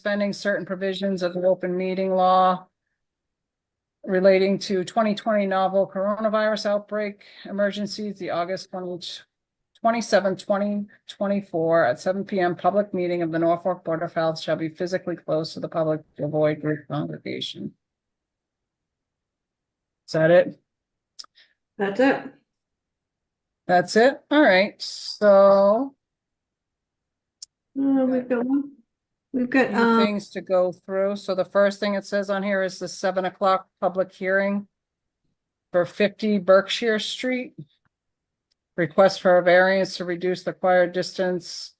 suspending certain provisions of the open meeting law relating to 2020 novel coronavirus outbreak emergencies, the August 27, 2024 at 7 p.m. public meeting of the Norfolk Board of Health shall be physically closed to the public to avoid group congregation. Is that it? That's it. That's it? All right, so We've got one. We've got few things to go through. So the first thing it says on here is the 7 o'clock public hearing for 50 Berkshire Street. Request for a variance to reduce the required distance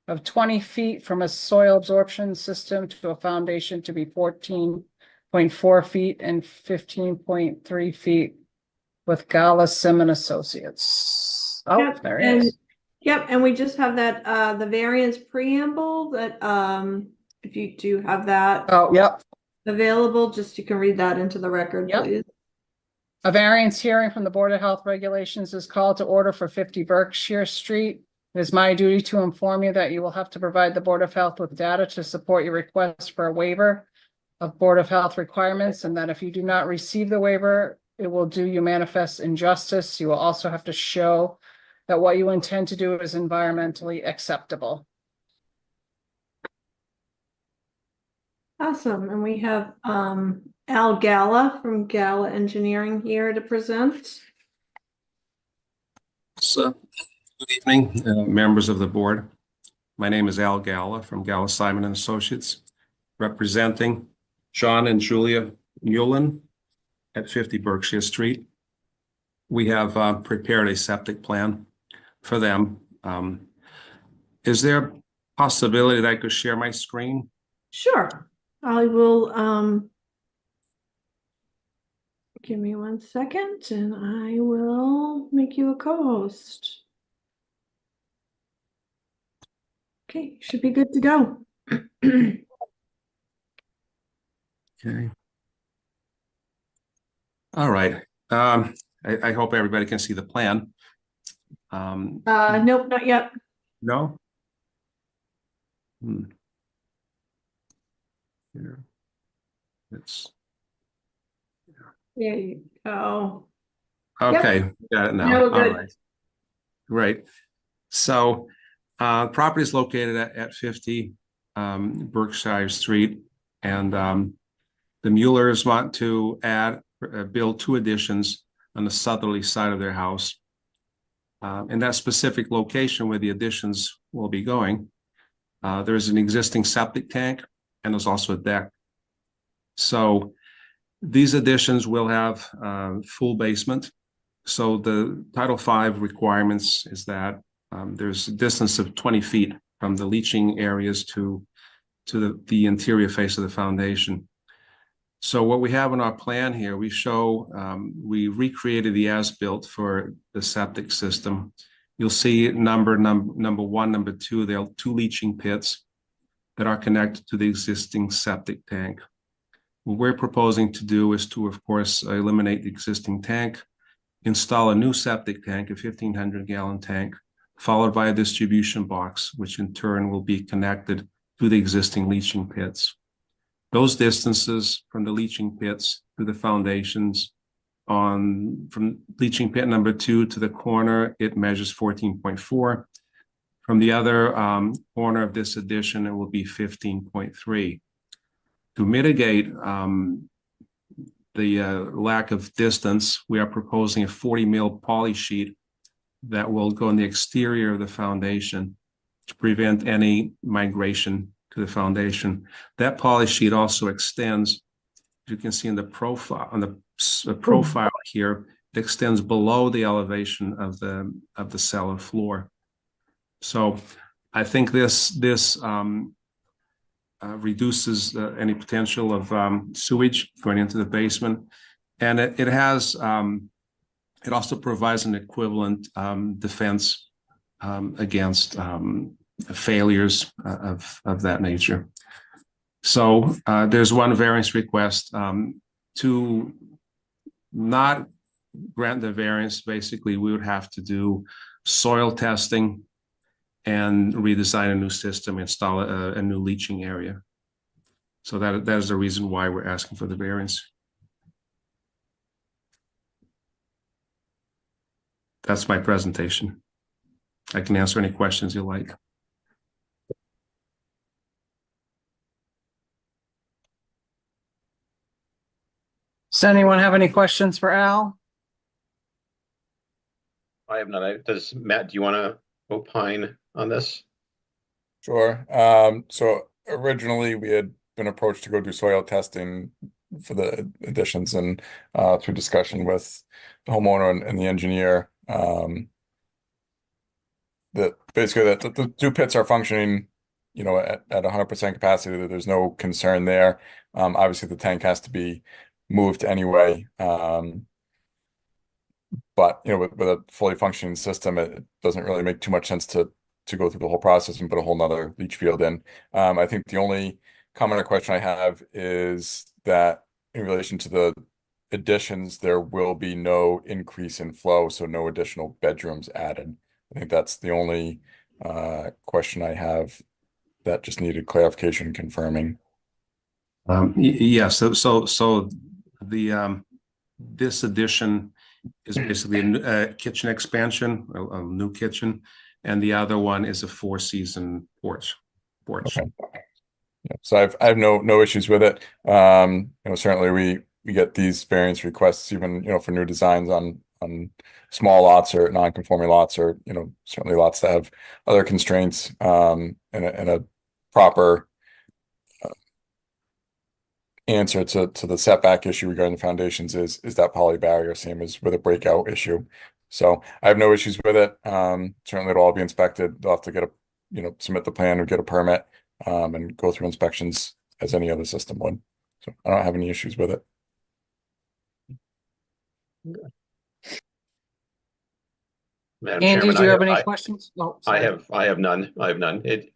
of 20 feet from a soil absorption system to a foundation to be 14.4 feet and 15.3 feet with Gala Sim and Associates. Oh, Yep, there it is. Yep, and we just have that the variance preamble that if you do have that yep. available, just you can read that into the record, Yep. please. A variance hearing from the Board of Health Regulations is called to order for 50 Berkshire Street. It is my duty to inform you that you will have to provide the Board of Health with data to support your request for a waiver of Board of Health requirements, and that if you do not receive the waiver, it will do you manifest injustice. You will also have to show that what you intend to do is environmentally acceptable. Awesome, and we have Al Gala from Gala Engineering here to present. So, good evening, members of the board. My name is Al Gala from Gala Simon and Associates, representing John and Julia Mullen at 50 Berkshire Street. We have prepared a septic plan for them. Is there a possibility that I could share my screen? Sure, I will give me 1 second and I will make you a co-host. Okay, should be good to go. Okay. All right. I hope everybody can see the plan. Nope, not yet. No? Here. It's There you go. okay. Yep. Got it now. No, All good. right. Great. So property is located at 50 Berkshire Street, and the Muellers want to build 2 additions on the southerly side of their house. In that specific location where the additions will be going, there's an existing septic tank and there's also a deck. So these additions will have full basement. So the Title V requirements is that there's a distance of 20 feet from the leaching areas to the interior face of the foundation. So what we have in our plan here, we show, we recreated the as-built for the septic system. You'll see number 1, number 2, there are 2 leaching pits that are connected to the existing septic tank. What we're proposing to do is to, of course, eliminate the existing tank, install a new septic tank, a 1,500-gallon tank, followed by a distribution box, which in turn will be connected to the existing leaching pits. Those distances from the leaching pits to the foundations from leaching pit number 2 to the corner, it measures 14.4. From the other corner of this addition, it will be 15.3. To mitigate the lack of distance, we are proposing a 40 mil poly sheet that will go in the exterior of the foundation to prevent any migration to the foundation. That poly sheet also extends, as you can see in the profile, on the profile here, it extends below the elevation of the cellar floor. So I think this reduces any potential of sewage going into the basement, and it has it also provides an equivalent defense against failures of that nature. So there's one variance request to not grant the variance. Basically, we would have to do soil testing and redesign a new system, install a new leaching area. So that is the reason why we're asking for the variance. That's my presentation. I can answer any questions you like. Does anyone have any questions for Al? I have none. Does Matt, do you want to opine on this? Sure. So originally we had been approached to go do soil testing for the additions, and through discussion with the homeowner and the engineer, that basically that the two pits are functioning, at 100% capacity, that there's no concern there. Obviously the tank has to be moved anyway. But with a fully functioning system, it doesn't really make too much sense to go through the whole process and put a whole nother leach field in. I think the only comment or question I have is that in relation to the additions, there will be no increase in flow, so no additional bedrooms added. I think that's the only question I have that just needed clarification and confirming. Yes, so the this addition is basically a kitchen expansion, a new kitchen, and the other one is a four-season porch. Okay. Yeah, so I have no issues with it. Certainly we get these variance requests even for new designs on small lots or non-conforming lots, or certainly lots that have other constraints, and a proper answer to the setback issue regarding the foundations is that poly barrier, same as with a breakout issue. So I have no issues with it. Certainly it'll all be inspected. They'll have to get submit the plan or get a permit, and go through inspections as any other system would. So I don't have any issues with it. Madam Andy, Chairman, do you have any questions? Oh, I sorry. have none. I have none. It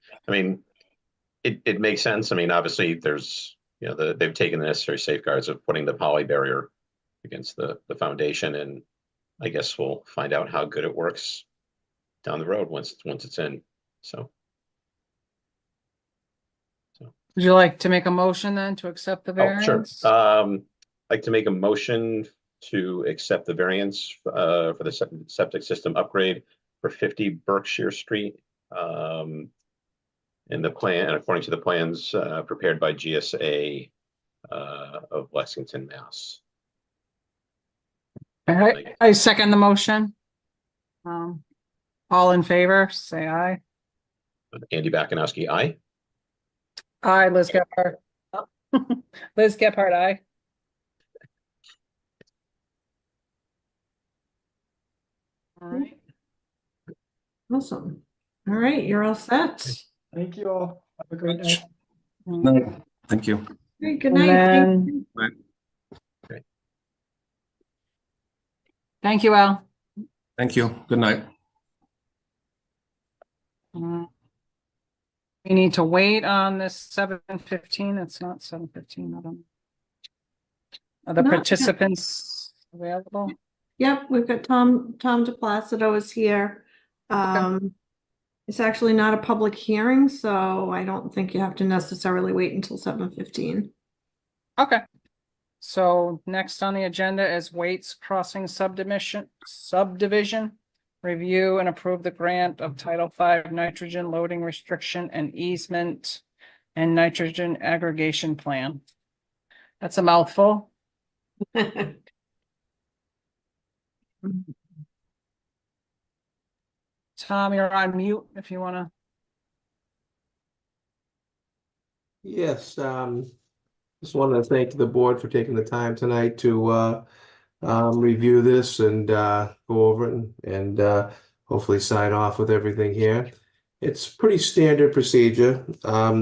makes sense. I mean, obviously there's, they've taken the necessary safeguards of putting the poly barrier against the foundation, and I guess we'll find out how good it works down the road once it's in. So. Would you like to make a motion then to accept the Oh, sure. variance? I'd like to make a motion to accept the variance for the septic system upgrade for 50 Berkshire Street. In the plan, according to the plans prepared by GSA of Lexington, Mass. All right, I second the motion. All in favor, say aye. Andy Bakunowski, aye. Aye, Liz Gephardt. Liz Gephardt, aye. All right. Awesome. All right, you're all set. Thank you all. Have a great night. No, thank you. Great, good And night. then- Thank you, Al. Thank you. Good night. We need to wait on this 7:15. It's not 7:15. I don't. Are the Not yet. participants available? Yep, we've got Tom DePlacido is here. It's actually not a public hearing, so I don't think you have to necessarily wait until 7:15. Okay. So next on the agenda is Waits Crossing subdivision. Review and approve the grant of Title V nitrogen loading restriction and easement and nitrogen aggregation plan. That's a mouthful. Tom, you're on mute if you want to. Yes, just wanted to thank the board for taking the time tonight to review this and go over it and hopefully sign off with everything here. It's pretty standard procedure.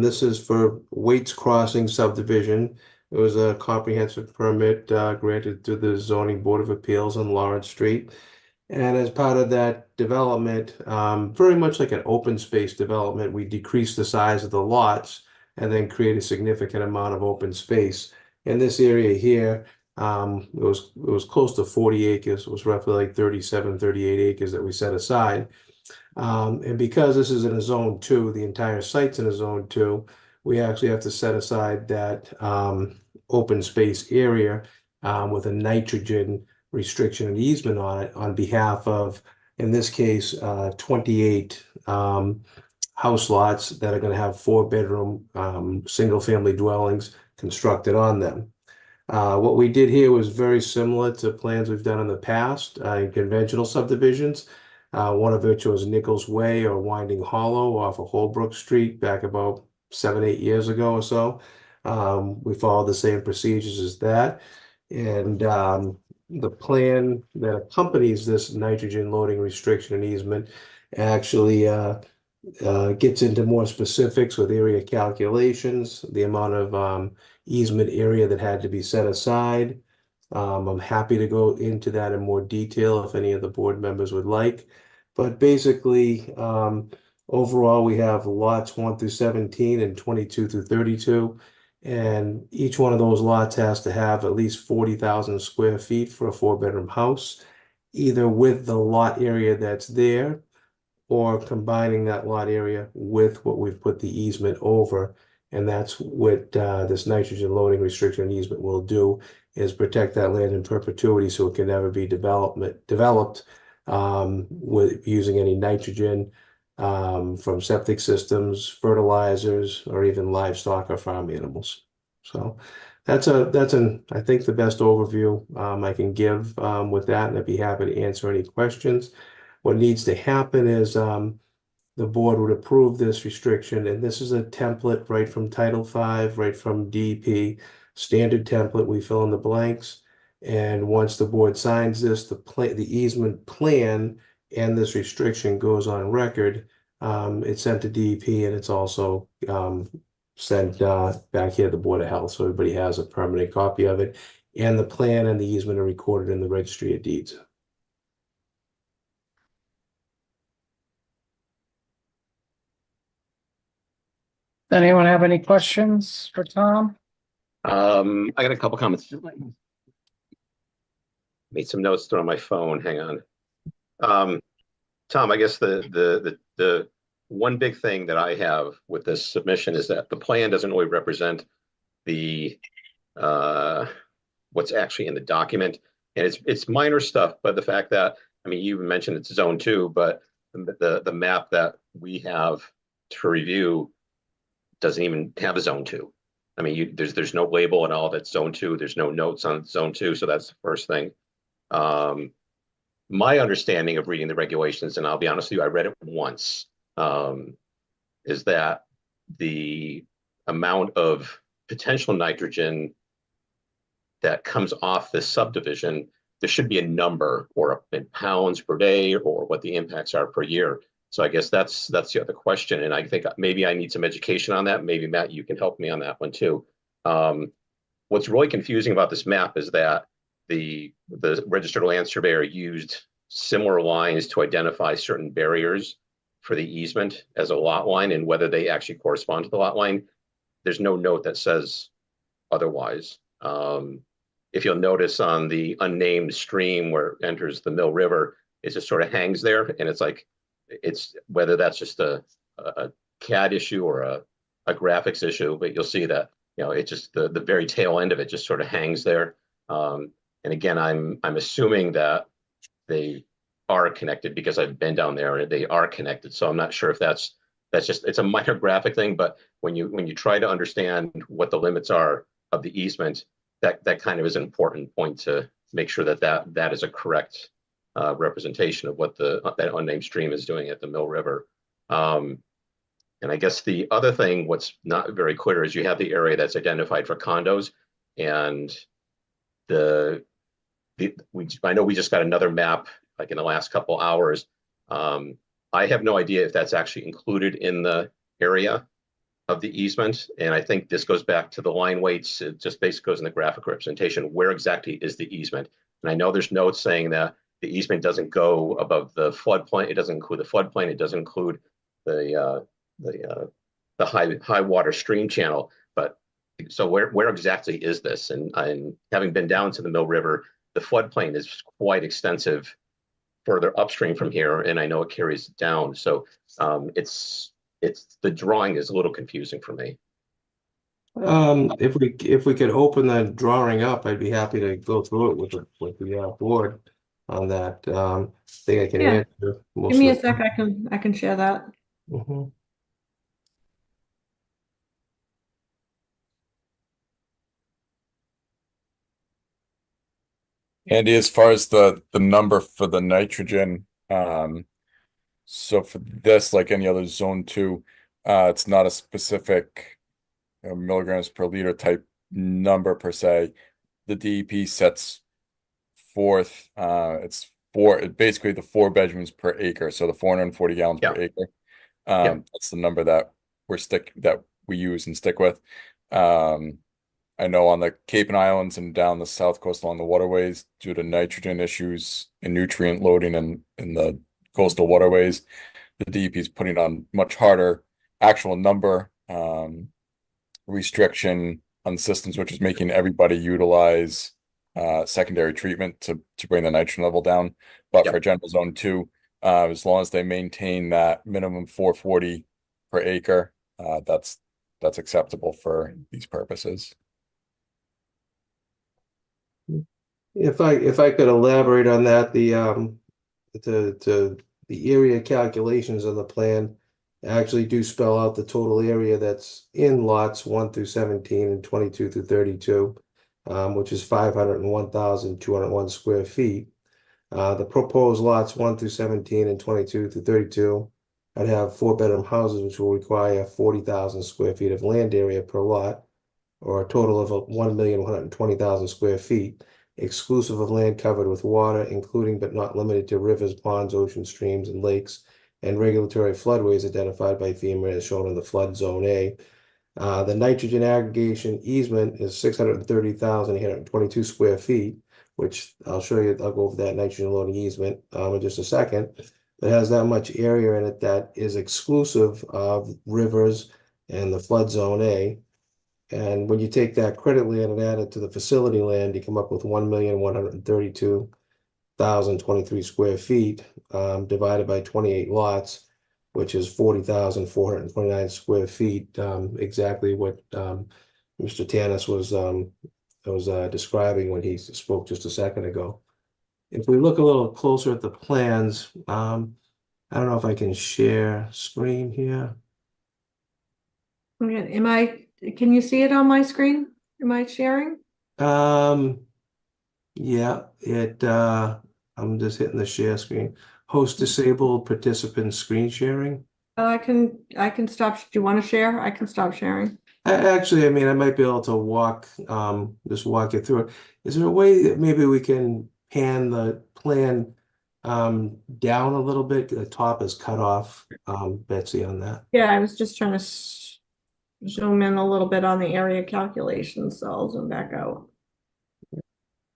This is for Waits Crossing subdivision. It was a comprehensive permit granted to the Zoning Board of Appeals on Lawrence Street. And as part of that development, very much like an open space development, we decreased the size of the lots and then create a significant amount of open space. In this area here, it was close to 40 acres. It was roughly like 37, 38 acres that we set aside. And because this is in a zone 2, the entire site's in a zone 2, we actually have to set aside that open space area with a nitrogen restriction and easement on it on behalf of, in this case, 28 house lots that are going to have 4-bedroom single-family dwellings constructed on them. What we did here was very similar to plans we've done in the past in conventional subdivisions. One of which was Nichols Way or Winding Hollow off of Holbrook Street back about 7, 8 years ago or so. We followed the same procedures as that. And the plan that accompanies this nitrogen loading restriction and easement actually gets into more specifics with area calculations, the amount of easement area that had to be set aside. I'm happy to go into that in more detail if any of the board members would like. But basically, overall, we have lots 1 through 17 and 22 through 32. And each one of those lots has to have at least 40,000 square feet for a 4-bedroom house, either with the lot area that's there or combining that lot area with what we've put the easement over. And that's what this nitrogen loading restriction and easement will do, is protect that land in perpetuity so it can never be developed with using any nitrogen from septic systems, fertilizers, or even livestock or farm animals. So that's I think the best overview I can give with that, and I'd be happy to answer any questions. What needs to happen is the board would approve this restriction, and this is a template right from Title V, right from DEP, standard template. We fill in the blanks, and once the board signs this, the easement plan and this restriction goes on record. It's sent to DEP, and it's also sent back here to the Board of Health, so everybody has a permanent copy of it. And the plan and the easement are recorded in the Registry of Deeds. Anyone have any questions for Tom? I got a couple comments. Made some notes through on my phone. Hang on. Tom, I guess the one big thing that I have with this submission is that the plan doesn't really represent the what's actually in the document. And it's minor stuff, but the fact that, I mean, you even mentioned it's zone 2, but the map that we have to review doesn't even have a zone 2. I mean, there's no label and all that's zone 2. There's no notes on zone 2. So that's the first thing. My understanding of reading the regulations, and I'll be honest with you, I read it once, is that the amount of potential nitrogen that comes off this subdivision, there should be a number or in pounds per day or what the impacts are per year. So I guess that's the other question. And I think maybe I need some education on that. Maybe Matt, you can help me on that one too. What's really confusing about this map is that the registered land surveyor used similar lines to identify certain barriers for the easement as a lot line, and whether they actually correspond to the lot line, there's no note that says otherwise. If you'll notice on the unnamed stream where it enters the Mill River, it just sort of hangs there, and it's like, it's whether that's just a CAD issue or a graphics issue, but you'll see that, you know, it just the very tail end of it just sort of hangs there. And again, I'm assuming that they are connected because I've been down there and they are connected. So I'm not sure if that's just, it's a minor graphic thing, but when you try to understand what the limits are of the easement, that kind of is an important point to make sure that is a correct representation of what that unnamed stream is doing at the Mill River. And I guess the other thing, what's not very clear, is you have the area that's identified for condos, and I know we just got another map like in the last couple hours. I have no idea if that's actually included in the area of the easement. And I think this goes back to the line weights. It just basically goes in the graphic representation. Where exactly is the easement? And I know there's notes saying that the easement doesn't go above the floodplain. It doesn't include the floodplain. It doesn't include the high water stream channel. But so where exactly is this? And having been down to the Mill River, the floodplain is quite extensive further upstream from here, and I know it carries down. So it's the drawing is a little confusing for me. If we could open the drawing up, I'd be happy to go through it with the board on that. I think I can Yeah. answer most Give me a of sec, I can share that. Mhm. Andy, as far as the number for the nitrogen, so for this, like any other zone two, it's not a specific milligrams per liter type number per se. The DEP sets forth, it's basically the 4 bedrooms per acre, so the 440 gallons per Yeah. acre. Yeah. That's the number that we use and stick with. I know on the Cape and Islands and down the south coast along the waterways, due to nitrogen issues and nutrient loading in the coastal waterways, the DEP is putting on much harder actual number restriction on systems, which is making everybody utilize secondary treatment to bring the nitrogen level down. But Yep. for general zone two, as long as they maintain that minimum 440 per acre, that's acceptable for these purposes. If I could elaborate on that, the area calculations on the plan actually do spell out the total area that's in lots 1 through 17 and 22 through 32, which is 501,201 square feet. The proposed lots 1 through 17 and 22 through 32, I'd have 4-bedroom houses, which will require 40,000 square feet of land area per lot, or a total of 1,120,000 square feet, exclusive of land covered with water, including but not limited to rivers, ponds, oceans, streams, and lakes, and regulatory floodways identified by FEMA as shown in the flood zone A. The nitrogen aggregation easement is 630,822 square feet, which I'll show you. I'll go over that nitrogen loading easement in just a second. It has that much area in it that is exclusive of rivers and the flood zone A. And when you take that credit land and add it to the facility land, you come up with 1,132,023 square feet, divided by 28 lots, which is 40,429 square feet, exactly what Mr. Tanis was describing when he spoke just a second ago. If we look a little closer at the plans, I don't know if I can share screen here. Okay, can you see it on my screen? Am I sharing? Yeah, I'm just hitting the share screen. Host disabled participant screen sharing. I can stop. Do you want to share? I can stop sharing. Actually, I mean, I might be able to just walk you through it. Is there a way that maybe we can pan the plan down a little bit? The top is cut off, Betsy, on that. Yeah, I was just trying to zoom in a little bit on the area calculation, so I'll zoom back out.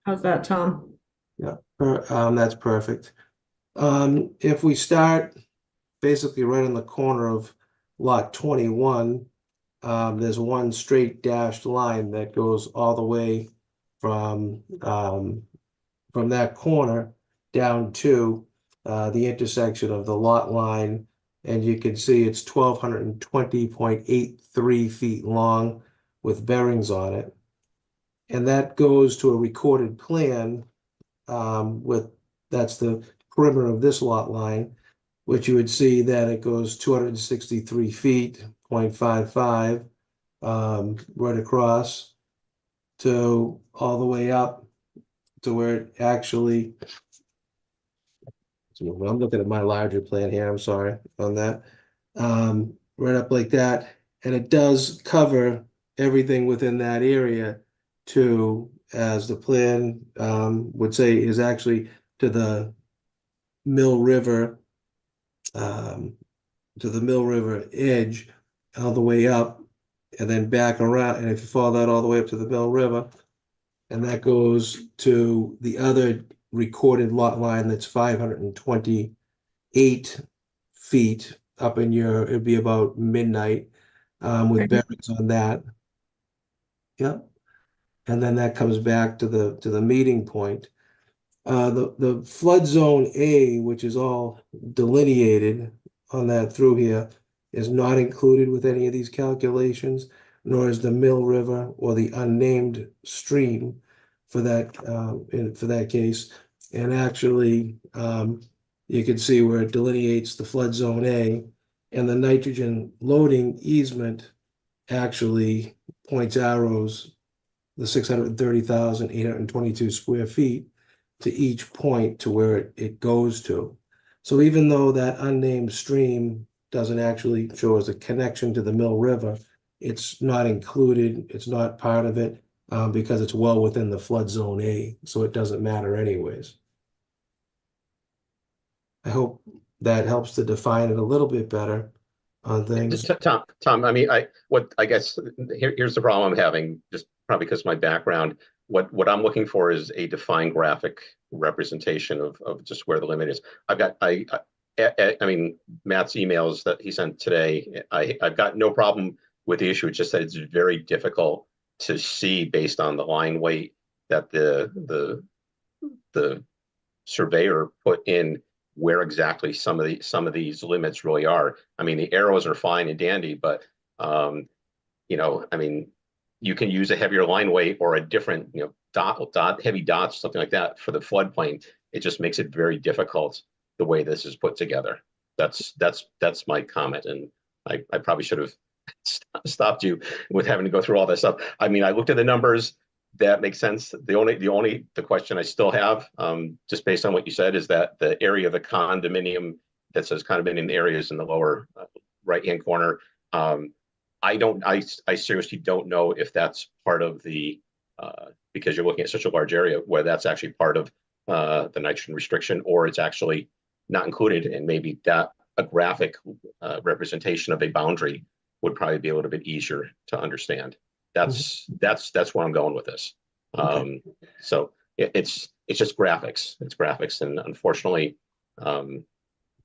How's that, Tom? Yeah, that's perfect. If we start basically right in the corner of lot 21, there's one straight dashed line that goes all the way from that corner down to the intersection of the lot line, and you can see it's 1,220.83 feet long with bearings on it. And that goes to a recorded plan that's the perimeter of this lot line, which you would see that it goes 263 feet, 0.55, right across to all the way up to where it actually, I'm looking at my larger plan here, I'm sorry on that. Right up like that. And it does cover everything within that area to, as the plan would say, is actually to the Mill River, edge all the way up and then back around. And if you follow that all the way up to the Mill River, and that goes to the other recorded lot line that's 528 feet up in it'd be about midnight, with bearings on that. Yep. And then that comes back to the meeting point. The flood zone A, which is all delineated on that through here, is not included with any of these calculations. nor is the Mill River or the unnamed stream for that case. And actually, you can see where it delineates the flood zone A, and the nitrogen loading easement actually points arrows, the 630,822 square feet to each point to where it goes to. So even though that unnamed stream doesn't actually show as a connection to the Mill River, it's not included, it's not part of it, because it's well within the flood zone A, so it doesn't matter anyways. I hope that helps to define it a little bit better on things. Tom, I mean, I guess here's the problem I'm having, just probably because of my background. What I'm looking for is a defined graphic representation of just where the limit is. I mean, Matt's emails that he sent today, I've got no problem with the issue. It's just that it's very difficult to see based on the line weight that the surveyor put in where exactly some of these limits really are. I mean, the arrows are fine and dandy, but you know, I mean, you can use a heavier line weight or a different, you know, heavy dots, something like that for the floodplain. It just makes it very difficult the way this is put together. That's my comment, and I probably should have stopped you with having to go through all this stuff. I mean, I looked at the numbers. That makes sense. The question I still have, just based on what you said, is that the area of the condominium that says condominium areas in the lower right-hand corner. I seriously don't know if that's part of the, because you're looking at such a large area, where that's actually part of the nitrogen restriction, or it's actually not included, and maybe that a graphic representation of a boundary would probably be a little bit easier to understand. That's where I'm going with this. So it's just graphics. It's graphics, and unfortunately, I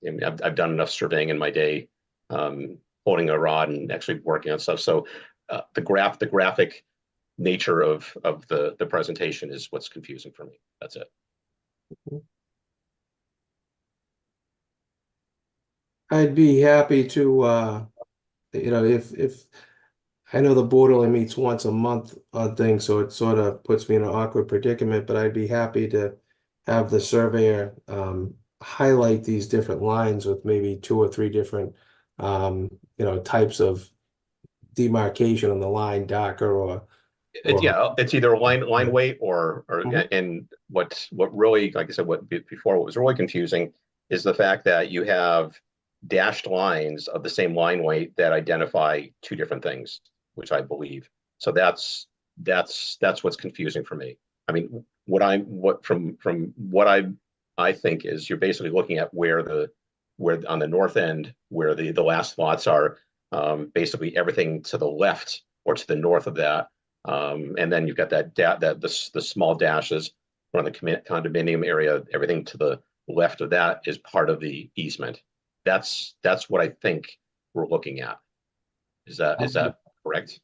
mean, I've done enough surveying in my day, holding a rod and actually working on stuff. So the graphic nature of the presentation is what's confusing for me. That's it. I'd be happy to, you know, if I know the board only meets once a month on things, so it sort of puts me in an awkward predicament, but I'd be happy to have the surveyor highlight these different lines with maybe 2 or 3 different you know, types of demarcation on the line, darker or Yeah, it's either a line weight or and what really, like I said, what was really confusing is the fact that you have dashed lines of the same line weight that identify 2 different things, which I believe. So that's what's confusing for me. I mean, from what I think is you're basically looking at where on the north end where the last lots are, basically everything to the left or to the north of that. And then you've got the small dashes around the condominium area. Everything to the left of that is part of the easement. That's what I think we're looking at. Is that correct?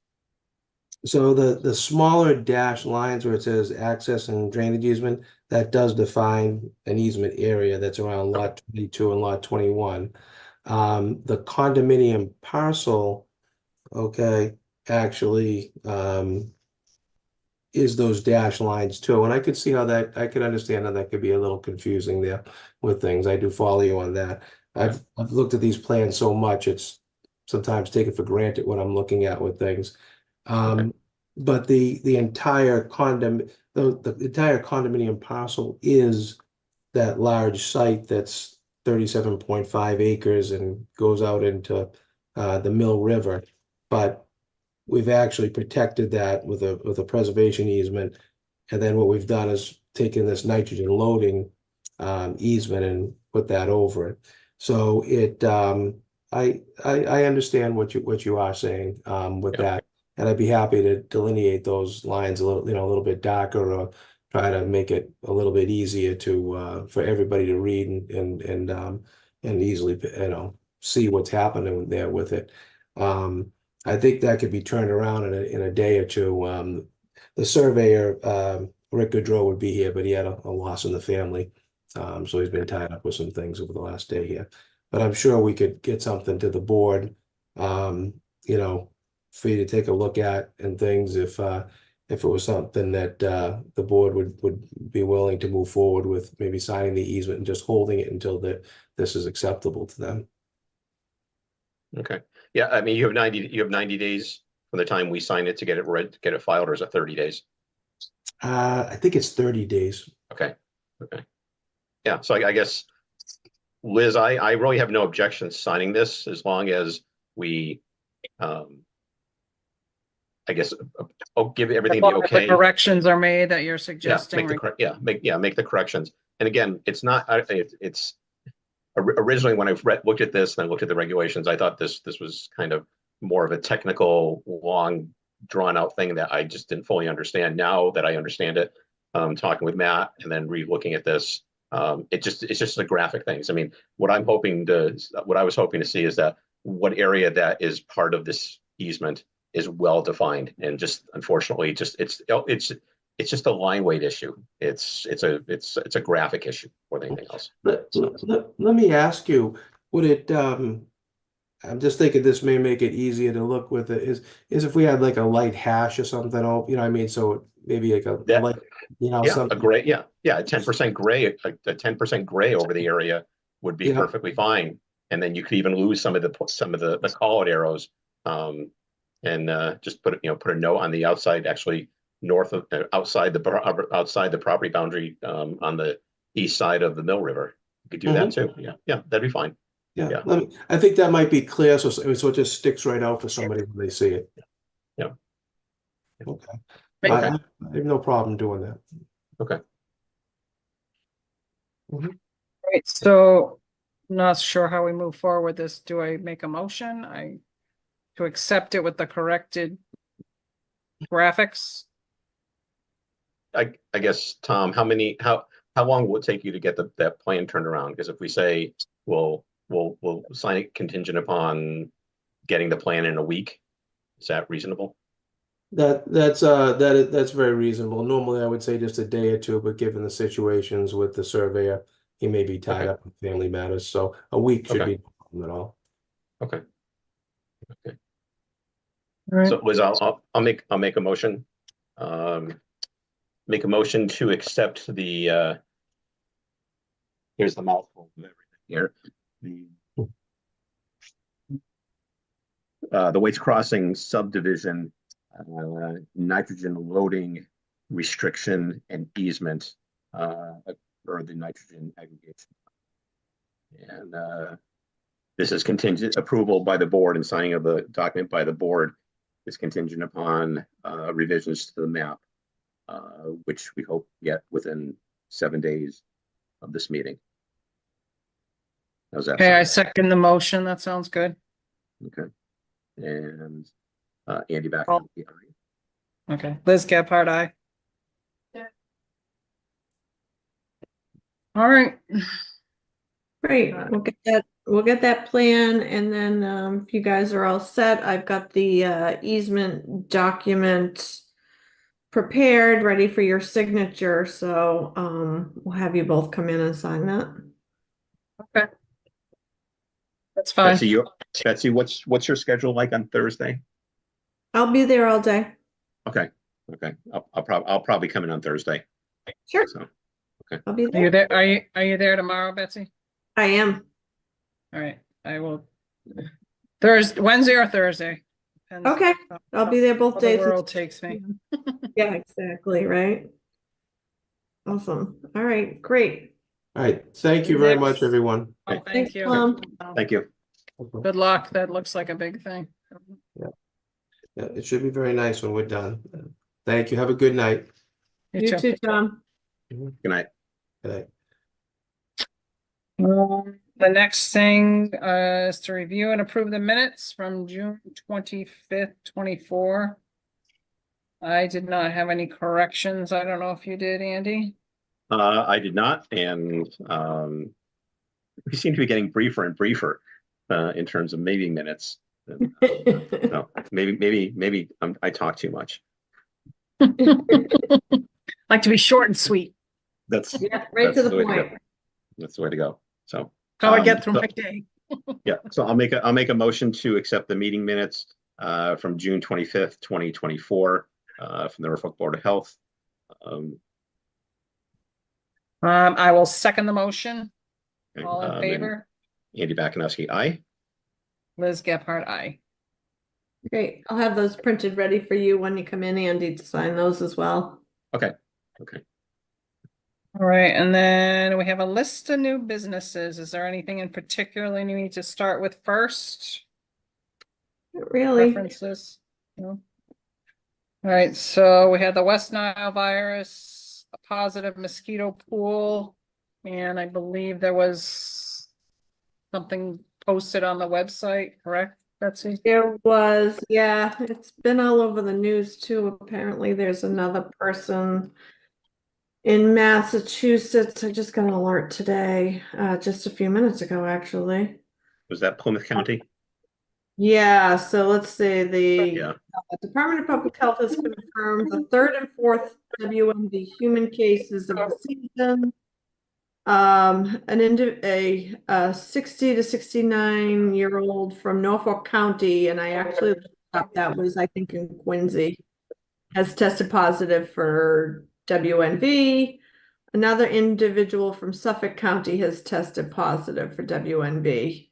so the smaller dash lines where it says access and drainage easement, that does define an easement area that's around lot 22 and lot 21. The condominium parcel, okay, actually is those dash lines too. And I could see how I could understand how that could be a little confusing there with things. I do follow you on that. I've looked at these plans so much, it's sometimes taken for granted what I'm looking at with things. But the entire the entire condominium parcel is that large site that's 37.5 acres and goes out into the Mill River. But we've actually protected that with a preservation easement. And then what we've done is taken this nitrogen loading easement and put that over it. So I understand what you are saying with that. And I'd be happy to delineate those lines a little bit darker, or try to make it a little bit easier to for everybody to read and easily, you know, see what's happening there with it. I think that could be turned around in a day or 2. The surveyor, Rick Goodrow, would be here, but he had a loss in the family. So he's been tied up with some things over the last day here. But I'm sure we could get something to the board, you know, for you to take a look at and things if it was something that the board would be willing to move forward with, maybe signing the easement and just holding it until this is acceptable to them. Okay, yeah, I mean, you have 90 days from the time we sign it to get it read, to get it filed, or is it 30 days? I think it's 30 days. Okay, okay. Yeah, so I guess, Liz, I really have no objection signing this as long as we, I guess, give everything the As long as the okay. corrections are made that you're Yeah, suggesting. make the corrections. And again, it's not, it's originally when I looked at this and I looked at the regulations, I thought this was kind of more of a technical, long, drawn out thing that I just didn't fully understand. Now that I understand it, talking with Matt and then re-looking at this, it's just the graphic things. I mean, what I was hoping to see is that what area that is part of this easement is well defined, and just unfortunately, it's just a line weight issue. It's a graphic issue more than anything else. Let me ask you, would it I'm just thinking this may make it easier to look with it, is if we had like a light hash or something, oh, you know what I mean? So maybe like a Yeah. light, you know, Yeah, something. a gray, a 10% gray, a 10% gray over the area would be Yeah. perfectly fine. And then you could even lose some of the call out arrows. And just put a note on the outside, actually north of outside the property boundary, on the east side of the Mill River. You could do that too. Yeah, that'd be fine. Yeah, Yeah. I think that might be clear, so it just sticks right out for somebody when they see it. Yeah. Okay. Make I have no problem doing that. Okay. Right, so not sure how we move forward with this. Do I make a motion? To accept it with the corrected graphics? I guess, Tom, how long will it take you to get that plan turned around? Because if we say we'll sign it contingent upon getting the plan in a week, is that reasonable? That's very reasonable. Normally, I would say just a day or two, but given the situations with the surveyor, he may be tied Okay. up with family matters, so a week should Okay. be no problem at all. Okay. All right. So Liz, I'll make a motion. Make a motion to accept the here's the mouthful of everything here. The Waits Crossing subdivision, nitrogen loading restriction and easement, or the nitrogen aggregation. And this is contingent approval by the board, and signing of the document by the board is contingent upon revisions to the map, which we hope to get within 7 days of this meeting. How's that Okay, I sound? second the motion. That sounds good. Okay. And Andy back. Oh. Okay, Liz Gephardt, aye. All right, Great, we'll get that plan, and then if you guys are all set, I've got the easement document prepared, ready for your signature, so we'll have you both come in and sign that. that's fine. Betsy, what's your schedule like on Thursday? I'll be there all day. Okay. I'll probably come in on Thursday. Sure, So I'll be Are you there. there? Are you there tomorrow, Betsy? I am. All right, I will. Wednesday or Thursday. Depends Okay, I'll be there both how the days. world takes me. Yeah, exactly, right? Awesome. All right, great. All right, thank you very Next. much, everyone. Oh, thank Thanks, you. Tom. thank you. Good luck. That looks like a big thing. Yeah, it should be very nice when we're done. Thank you. Have a good night. You too, Tom. Good night. Good night. The next thing is to review and approve the minutes from June 25th, 24. I did not have any corrections. I don't know if you did, Andy. I did not, and we seem to be getting briefer and briefer in terms of meeting minutes. No, maybe I talk too much. Like to be short and sweet. That's Yeah, right to that's the way to go. point. That's the way to go. So How I get through so- my day. yeah, so I'll make a motion to accept the meeting minutes from June 25th, 2024, from the Norfolk Board of Health. I will second the motion. Okay, All in and favor? Andy Bakunowski, aye. Liz Gephardt, aye. Great. I'll have those printed ready for you when you come in, Andy, to sign those as well. Okay. All right, and then we have a list of new businesses. Is there anything in particular you need to start with first? Not really. References? No? All right, so we had the West Nile virus, a positive mosquito pool, and I believe there was something posted on the website, correct, Betsy? There was, yeah, it's been all over the news too. Apparently, there's another person in Massachusetts. I just got an alert today, just a few minutes ago, actually. Was that Plymouth County? Yeah, so let's say the Yeah. Department of Public Health has confirmed the third and fourth WMD human cases of the season. A 60 to 69-year-old from Norfolk County, and I actually looked up, that was, I think, in Quincy, has tested positive for WNV. Another individual from Suffolk County has tested positive for WNV.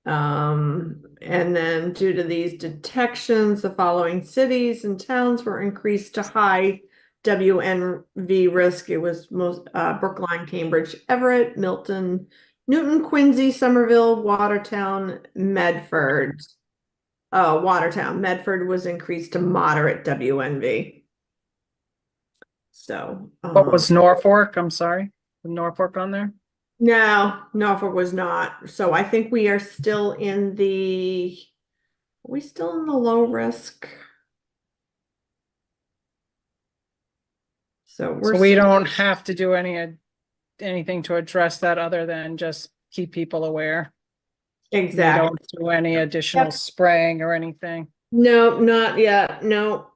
And then due to these detections, the following cities and towns were increased to high WNV risk. It was most Brookline, Cambridge, Everett, Milton, Newton, Quincy, Somerville, Watertown, Medford. Watertown, Medford was increased to moderate WNV. So, What was Norfolk? I'm sorry, Norfolk on there? no, Norfolk was not. So I think we are still in the, are we still in the low risk? So So we're, we don't have to do anything to address that other than just keep people aware. We exactly. don't do any additional Yep. spraying or anything. No, not yet. No.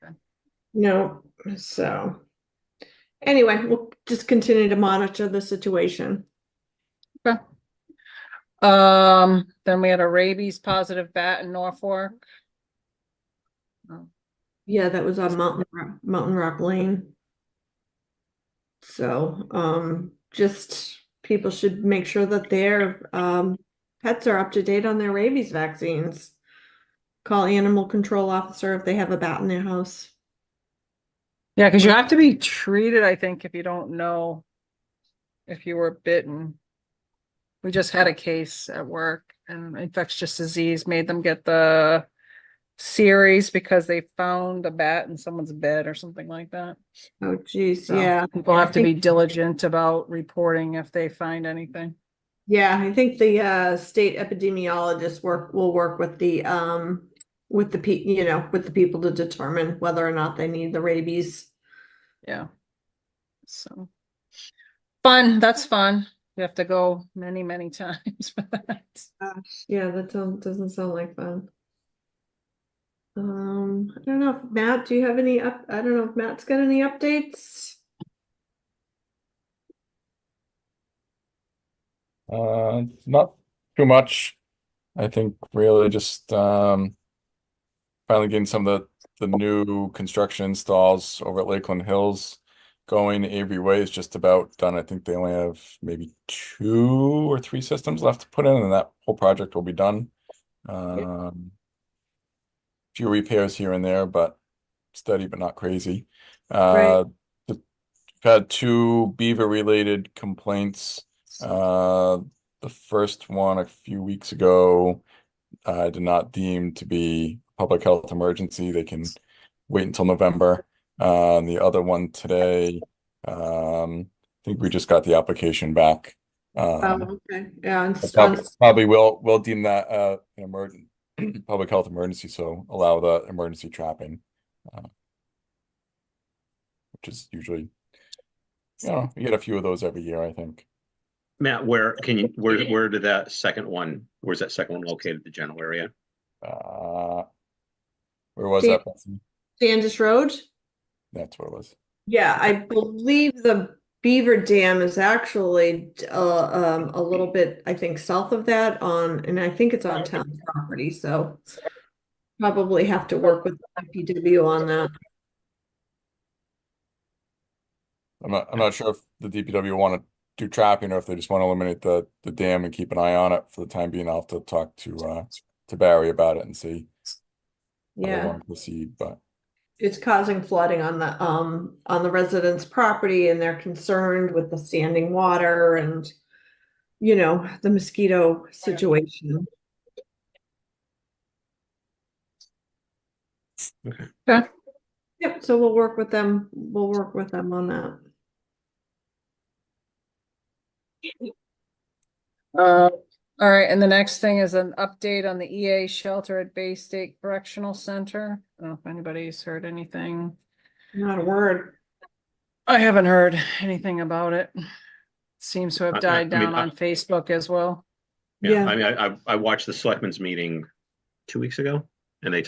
Okay. No. So anyway, we'll just continue to monitor the situation. Okay. Then we had a rabies positive bat in Norfolk. Oh, Yeah, that was on Mountain Rock Lane. So, just people should make sure that their pets are up to date on their rabies vaccines. Call animal control officer if they have a bat in their house. Yeah, because you have to be treated, I think, if you don't know if you were bitten. We just had a case at work and infectious disease made them get the series because they found a bat in someone's bed or something like that. Oh, geez, So yeah. people I have to be think- diligent about reporting if they find anything. Yeah, I think the state epidemiologists will work with the with the people to determine whether or not they need the rabies. Yeah. So fun. That's fun. You have to go many, many times for that. Yeah, that doesn't sound like fun. I don't know if Matt, do you have any I don't know if Matt's got any updates? Not too much. I think really just finally getting some of the new construction installs over at Lakeland Hills going. Avery Way is just about done. I think they only have maybe 2 or 3 systems left to put in, and that whole project will be done. Few repairs here and there, but steady but not crazy. Right. We've had 2 beaver related complaints. The first one a few weeks ago, did not deem to be public health emergency. They can wait until November. And the other one today, I think we just got the application back. Okay. Yeah, Probably will deem that an emergent public health emergency, so allow the emergency trapping, which is usually, you get a few of those every year, I think. Matt, where's that second one located, the general area? Where was Dan- that? Betsy? Standish Road? That's what it was. Yeah, I believe the Beaver Dam is actually a little bit, I think, south of that and I think it's on town property, so probably have to work with DPW on that. I'm not sure if the DPW want to do trapping or if they just want to eliminate the dam and keep an eye on it for the time being. I'll have to talk to Barry about it and see how they Yeah, want to proceed, but it's causing flooding on the residents' property, and they're concerned with the standing water and, the mosquito situation. Okay. Yep, so we'll work with them. We'll work with them on that. All right, and the next thing is an update on the EA shelter at Bay State Correctional Center. I don't know if anybody's heard anything. Not a word. I haven't heard anything about it. Seems to have I died mean, down on Facebook as well. Yeah, I mean, I watched the selectmen's meeting 2 weeks ago, and they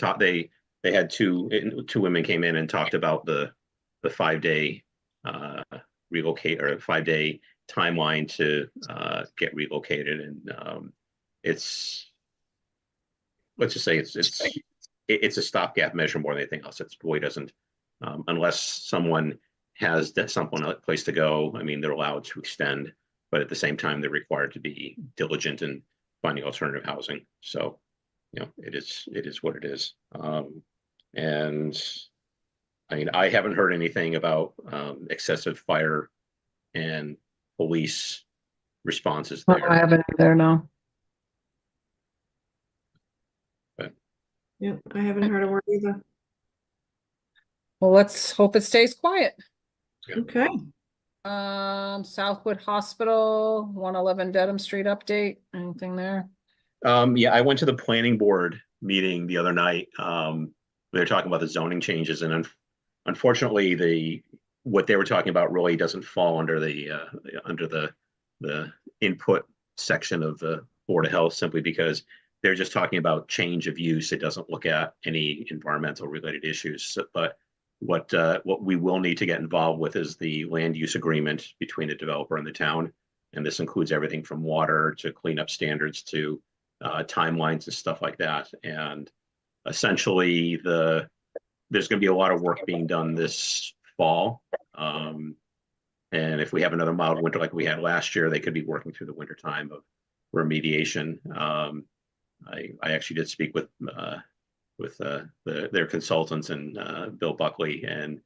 had two women came in and talked about the 5-day relocate or 5-day timeline to get relocated, and it's let's just say it's a stopgap measure more than anything else. It really doesn't unless someone has someone a place to go. I mean, they're allowed to extend, but at the same time, they're required to be diligent in finding alternative housing. So, it is what it is. And I mean, I haven't heard anything about excessive fire and police responses there. I haven't either, no. Yeah, I haven't heard a word either. Well, let's hope it stays quiet. Okay. Southwood Hospital, 111 Dedham Street update. Anything there? Yeah, I went to the planning board meeting the other night. They were talking about the zoning changes, and unfortunately, what they were talking about really doesn't fall under the input section of the Board of Health, simply because they're just talking about change of use. It doesn't look at any environmental related issues. But what we will need to get involved with is the land use agreement between the developer and the town, and this includes everything from water to cleanup standards to timelines and stuff like that. And essentially, there's going to be a lot of work being done this fall. And if we have another mild winter like we had last year, they could be working through the winter time of remediation. I actually did speak with their consultants and Bill Buckley, and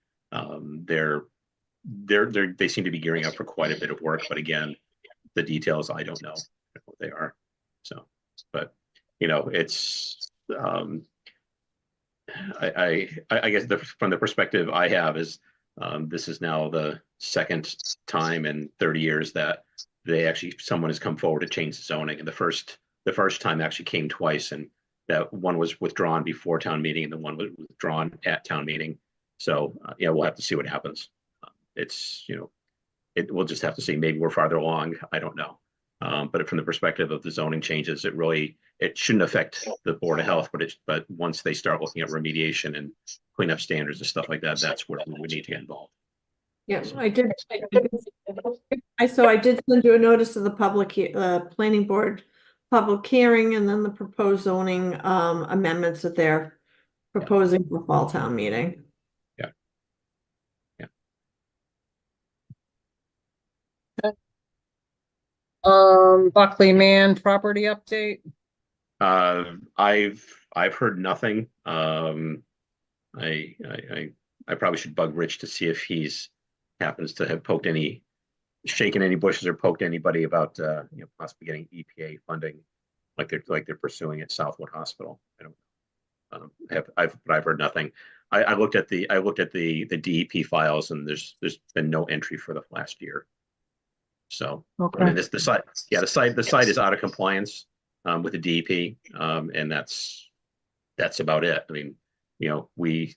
they seem to be gearing up for quite a bit of work. But again, the details I don't know what they are. So, but it's I guess from the perspective I have is this is now the second time in 30 years that someone has come forward to change the zoning, and the first time actually came twice, and that one was withdrawn before town meeting and the one was withdrawn at town meeting. So we'll have to see what happens. We'll just have to see. Maybe we're farther along. I don't know. But from the perspective of the zoning changes, it shouldn't affect the Board of Health, but once they start looking at remediation and cleanup standards and stuff like that, that's where we need to get involved. Yeah, I did send you a notice of the planning board public hearing, and then the proposed zoning amendments that they're proposing for fall town meeting. Buckley Man property update. I've heard nothing. I probably should bug Rich to see if he's happens to have shaken any bushes or poked anybody about possibly getting EPA funding like they're pursuing at Southwood Hospital. I don't I've heard nothing. I looked at the DEP files, and there's been no entry for the last year. So Okay. I mean, the site is out of compliance with the DEP, and that's about it. I mean, we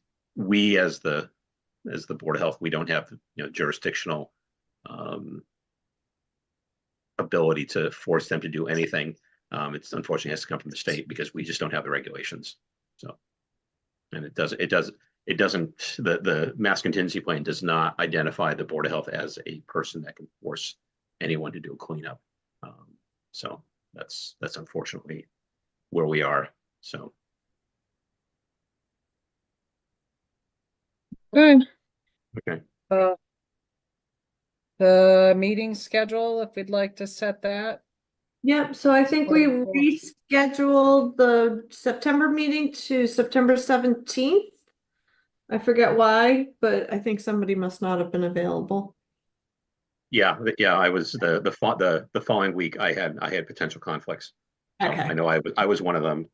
as the Board of Health, we don't have jurisdictional ability to force them to do anything. It's unfortunately has to come from the state because we just don't have the regulations. So, and it does it doesn't, the mass contingency plan does not identify the Board of Health as a person that can force anyone to do a cleanup. So that's unfortunately where we are, so. Good. Okay, The meeting schedule, if we'd like to set that. Yep, so I think we Wonderful. rescheduled the September meeting to September 17th. I forget why, but I think somebody must not have been available. yeah, I was the following week, I had potential conflicts. So Okay. I know I was one of them.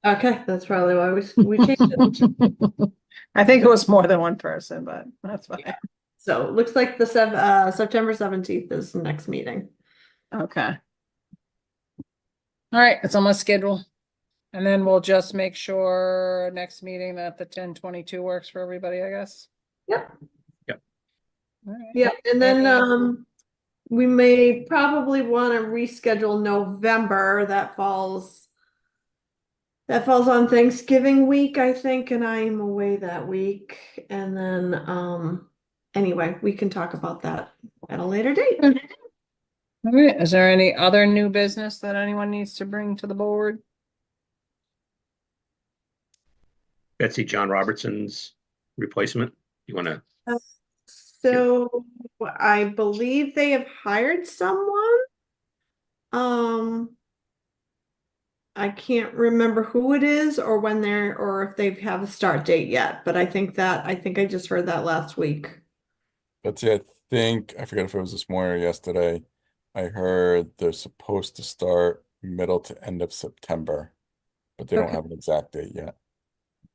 Okay, that's probably why we changed it. I think it was more than one person, but that's fine. So it looks like the September 17th is the next meeting. Okay. All right, it's on my schedule. And then we'll just make sure next meeting that the 10:22 works for everybody, I guess. Yep. All right. Yep, and then Any- we may probably want to reschedule November. That falls on Thanksgiving week, I think, and I am away that week. And then anyway, we can talk about that at a later date. All right, is there any other new business that anyone needs to bring to the board? Betsy John Robertson's replacement. You want to? So I believe they have hired someone. I can't remember who it is or when or if they have a start date yet, but I think I just heard that last week. But yeah, I forget if it was this morning or yesterday. I heard they're supposed to start middle to end of September, but they don't Okay. have an exact date yet.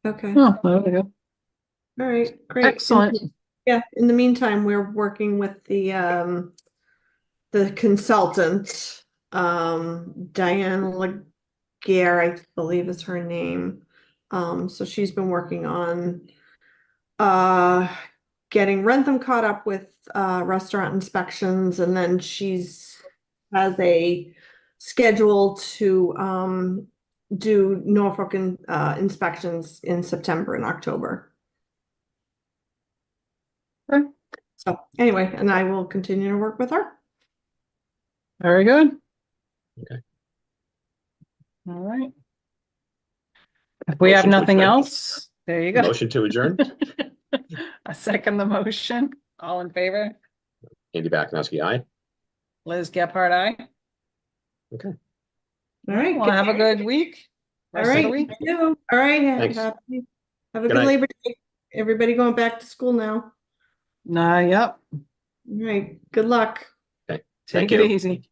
Okay, Oh, there we go. all right, great. Excellent. Yeah, in the meantime, we're working with the consultant, Diane Laguerre, I believe is her name. So she's been working on getting Rentham caught up with restaurant inspections, and then has a schedule to do Norfolk inspections in September and October. Okay. So anyway, and I will continue to work with her. Very good. Okay. All right. If we have Motion to nothing adjourn. else, there you go. Motion to adjourn. I second the motion. All in favor? Andy Bakunowski, aye. Liz Gephardt, aye. Okay. All right. Well, have a good week. All Rest of the right. week. You too. All right. Thanks. Have a Good good night. Labor Day. Everybody going back to school now. Yep. All right. Good luck. Okay. Take Thank it you. easy.